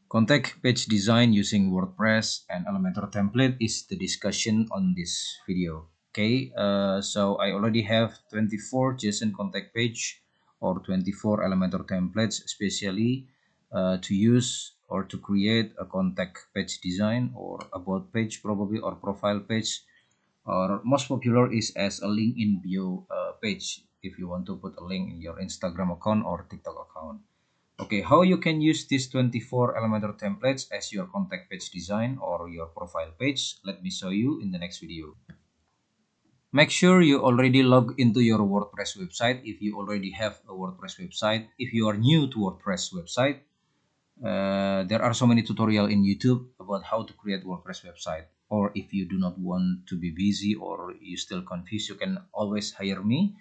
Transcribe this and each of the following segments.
Contact page design using WordPress and Elementor template is the discussion on this video. Okay, so I already have 24 JSON contact page or 24 Elementor templates, especially to use or to create a contact page design or about page probably, or profile page, or most popular is as a link in bio page if you want to put a link in your Instagram account or TikTok account. Okay, how you can use these 24 Elementor templates as your contact page design or your profile page? Let me show you in the next video. Make sure you already log into your WordPress website if you already have a WordPress website. If you are new to WordPress website, there are so many tutorials in YouTube about how to create WordPress website. Or if you do not want to be busy or you still confused, you can always hire me.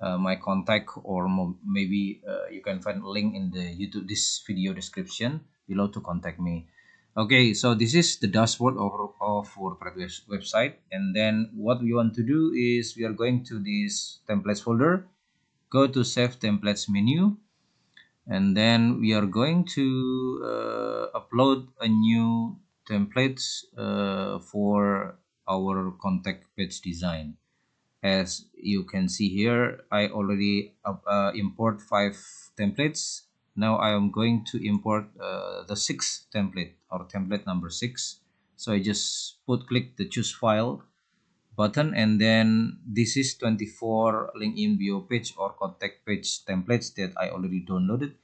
My contact, or maybe you can find a link in the YouTube this video description below to contact me. Okay, so this is the dashboard of WordPress website, and then what we want to do is we are going to this templates folder, go to save templates menu, and then we are going to upload a new templates for our contact page design. As you can see here, I already import 5 templates. Now I am going to import the 6th template, or template number 6. So I just click the choose file button, and then this is 24 link in bio page or contact page templates that I already downloaded.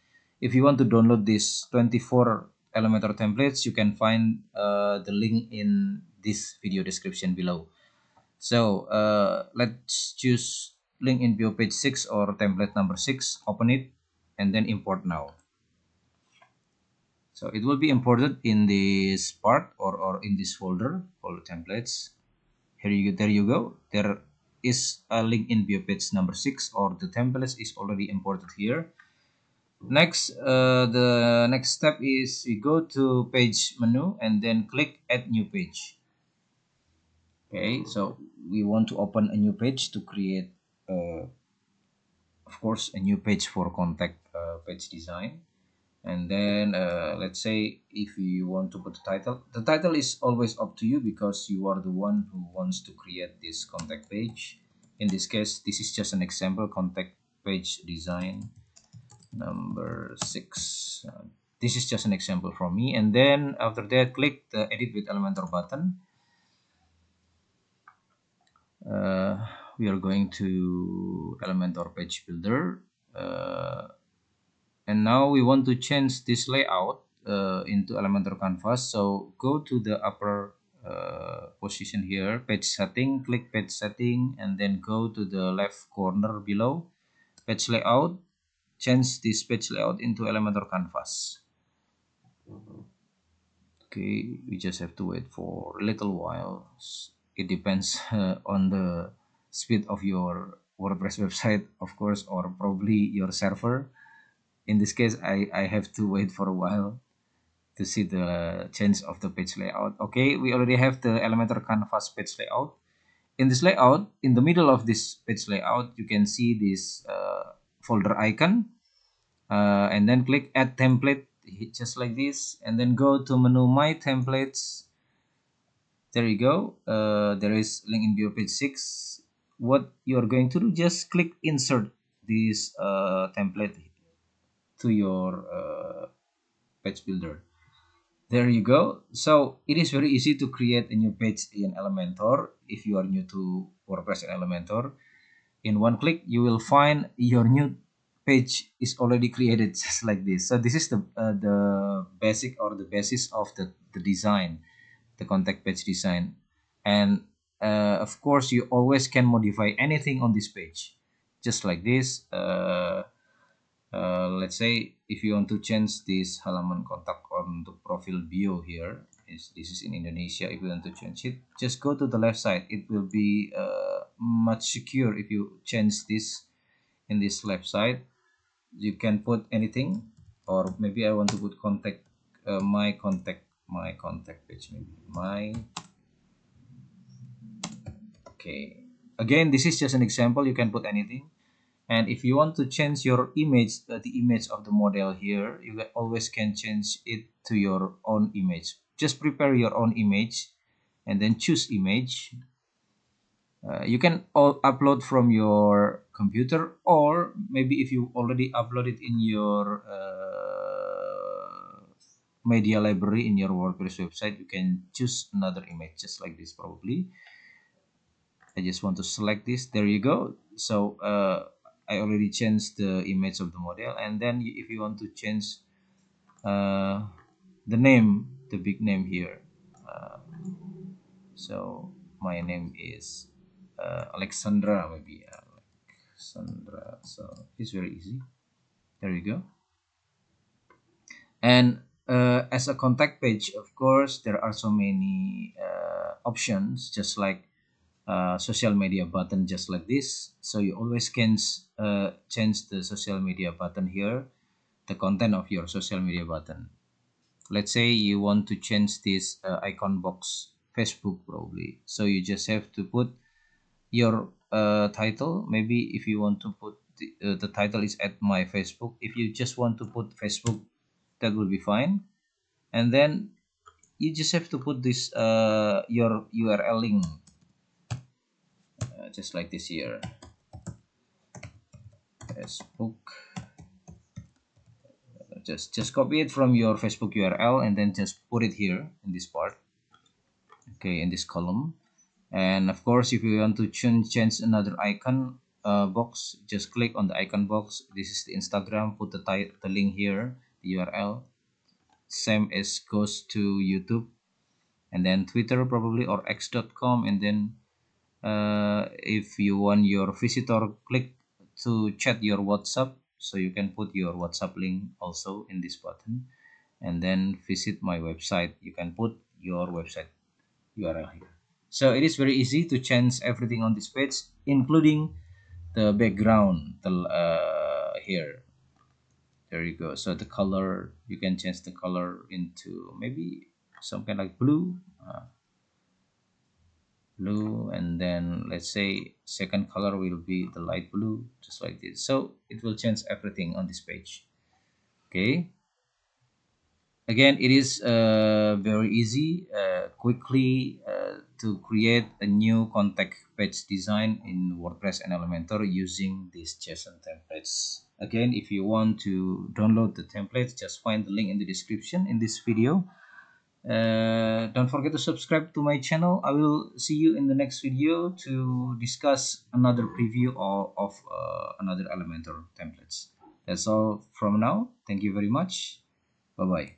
If you want to download these 24 Elementor templates, you can find the link in this video description below. So let's choose link in bio page 6 or template number 6, open it, and then import now. So it will be imported in this part, or in this folder templates. There you go. There is a link in bio page number 6, or the templates is already imported here. Next, the next step is we go to page menu and then click add new page. Okay, so we want to open a new page to create of course a new page for contact page design. And then let's say if you want to put the title is always up to you, because you are the one who wants to create this contact page. In this case, this is just an example contact page design number 6. This is just an example from me. And then after that, click the edit with Elementor button. We are going to Elementor Page Builder, and now we want to change this layout into Elementor Canvas. So go to the upper position here, page setting, click page setting, and then go to the left corner below page layout, change this page layout into Elementor Canvas. Okay, we just have to wait for a little while. It depends on the speed of your WordPress website, of course, or probably your server. In this case, I have to wait for a while to see the change of the page layout. Okay, we already have the Elementor Canvas page layout. In this layout, in the middle of this page layout, you can see this folder icon, and then click add template, just like this, and then go to menu my templates. There you go. There is link in bio page 6. What you are going to do, just click insert this template to your page builder. There you go. So it is very easy to create a new page in Elementor. If you are new to WordPress and Elementor, in one click you will find your new page is already created, just like this. So this is the basic, or the basis of the design, the contact page design. And of course you always can modify anything on this page, just like this. Let's say if you want to change this halaman kontak on the profile bio here, this is in Indonesia. If you want to change it, just go to the left side. It will be much secure if you change this in this left side. You can put anything, or maybe I want to put contact, my contact page, maybe my. Okay, again, this is just an example. You can put anything. And if you want to change your image, the image of the model here, you always can change it to your own image. Just prepare your own image and then choose image. You can upload from your computer, or maybe if you already uploaded in your media library in your WordPress website, you can choose another image just like this. Probably I just want to select this. There you go. So I already changed the image of the model. And then if you want to change uh, the name, the big name here, so my name is Alexandra, maybe Alexandra. So it's very easy. There you go. And as a contact page, of course, there are so many options, just like social media button, just like this. So you always can change the social media button here, the content of your social media button. Let's say you want to change this icon box, Facebook probably. So you just have to put your title. Maybe if you want to put the title is at my Facebook. If you just want to put Facebook, that will be fine. And then you just have to put this your URL link, just like this here, Facebook. Just copy it from your Facebook URL and then just put it here in this part, okay, in this column. And of course, if you want to change another icon box, just click on the icon box. This is the Instagram. Put the link here, the URL. Same as goes to YouTube, and then Twitter probably, or x.com. And then if you want your visitor click to chat your WhatsApp, so you can put your WhatsApp link also in this button. And then visit my website, you can put your website URL here. So it is very easy to change everything on this page, including the background, the here. There you go. So the color, you can change the color into maybe some kind of blue, and then let's say second color will be the light blue, just like this. So it will change everything on this page. Okay. Again, it is very easy, quickly to create a new contact page design in WordPress and Elementor using these JSON templates. Again, if you want to download the templates, just find the link in the description in this video. Don't forget to subscribe to my channel. I will see you in the next video to discuss another preview of another Elementor templates. That's all from now. Thank you very much. Bye bye.